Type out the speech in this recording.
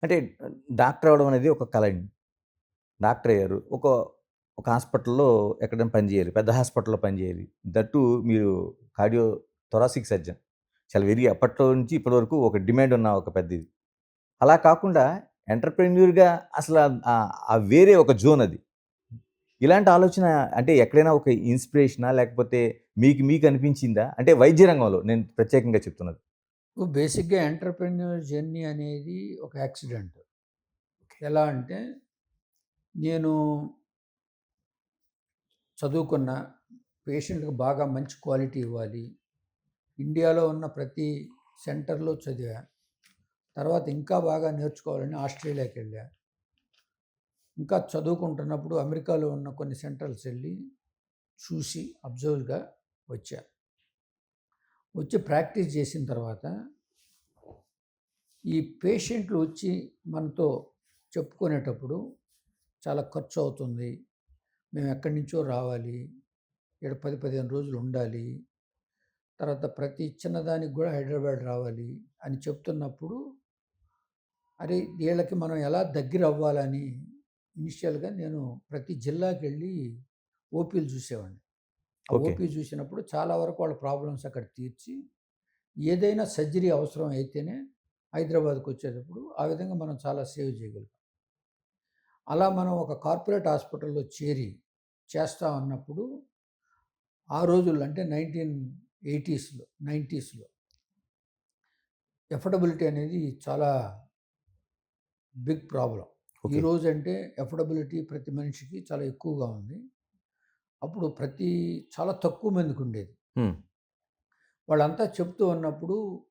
అంటే డాక్టర్ అవ్వడం అనేది ఒక కల అండి. డాక్టర్ అయ్యారు. ఒక హాస్పిటల్‌లో ఎక్కడైనా పని చేయాలి. పెద్ద హాస్పిటల్‌లో పని చేయాలి. దట్టు మీరు కార్డియో థొరాసిక్ సర్జన్. చాలా అప్పట్లో నుంచి ఇప్పటి వరకు ఒక డిమాండ్ ఉన్న ఒక పెద్ద ఇది. అలా కాకుండా ఎంటర్‌ప్రెన్యూర్‌గా అసల వేరే ఒక జోన్ అది. ఇలాంటి ఆలోచన అంటే ఎక్కడైనా ఒక ఇన్‌స్పిరేషనా? లేకపోతే మీకు అనిపించిందా? అంటే వైద్య రంగంలో నేను ప్రత్యేకంగా చెప్తున్నది. బేసిక్‌గా ఎంటర్‌ప్రెన్యూర్ జర్నీ అనేది ఒక యాక్సిడెంట్. ఎలా అంటే, నేను చదువుకున్న, పేషెంట్‌కి బాగా మంచి క్వాలిటీ ఇవ్వాలి. ఇండియాలో ఉన్న ప్రతి సెంటర్‌లో చదివా. తర్వాత ఇంకా బాగా నేర్చుకోవాలని ఆస్ట్రేలియాకెళ్ళా. ఇంకా చదువుకుంటున్నప్పుడు అమెరికాలో ఉన్న కొన్ని సెంటర్స్ ఎళ్ళి చూసి అబ్జర్వ్‌గా వచ్చా. వచ్చి ప్రాక్టీస్ చేసిన తర్వాత ఈ పేషెంట్లు వచ్చి మనతో చెప్పుకునేటప్పుడు చాలా ఖర్చు అవుతుంది. మేము ఎక్కడి నుంచో రావాలి. ఈడ 10, 15 రోజులు ఉండాలి. తర్వాత ప్రతి చిన్నదానికి గూడా హైదరాబాద్ రావాలి అని చెప్తున్నప్పుడు, అరే! వీళ్ళకి మనం ఎలా దగ్గరవ్వాలని ఇనిషియల్‌గా నేను ప్రతి జిల్లాకెళ్ళి ఓపీలు చూసేవాడిని. ఆ ఓకే. ఓపీ చూసినప్పుడు చాలా వరకు వాళ్ళ ప్రాబ్లమ్స్ అక్కడ తీర్చి, ఏదైనా సర్జరీ అవసరం అయితేనే హైదరాబాద్‌కొచ్చేటప్పుడు ఆ విధంగా మనం చాలా సేవ్ చేయగలుగుతాం. అలా మనం ఒక కార్పొరేట్ హాస్పిటల్‌లో చేరి చేస్తా ఉన్నప్పుడు, ఆ రోజుల్లో అంటే 1980స్‌లో, 90స్‌లో ఎఫర్డబిలిటీ అనేది చాలా బిగ్ ప్రాబ్లమ్. ఓకే. ఈరోజంటే ఎఫర్డబిలిటీ ప్రతి మనిషికి చాలా ఎక్కువగా ఉంది. అప్పుడు చాలా తక్కువ మందికుండేది. హ్మ్. వాళ్ళంతా చెప్తూ ఉన్నప్పుడు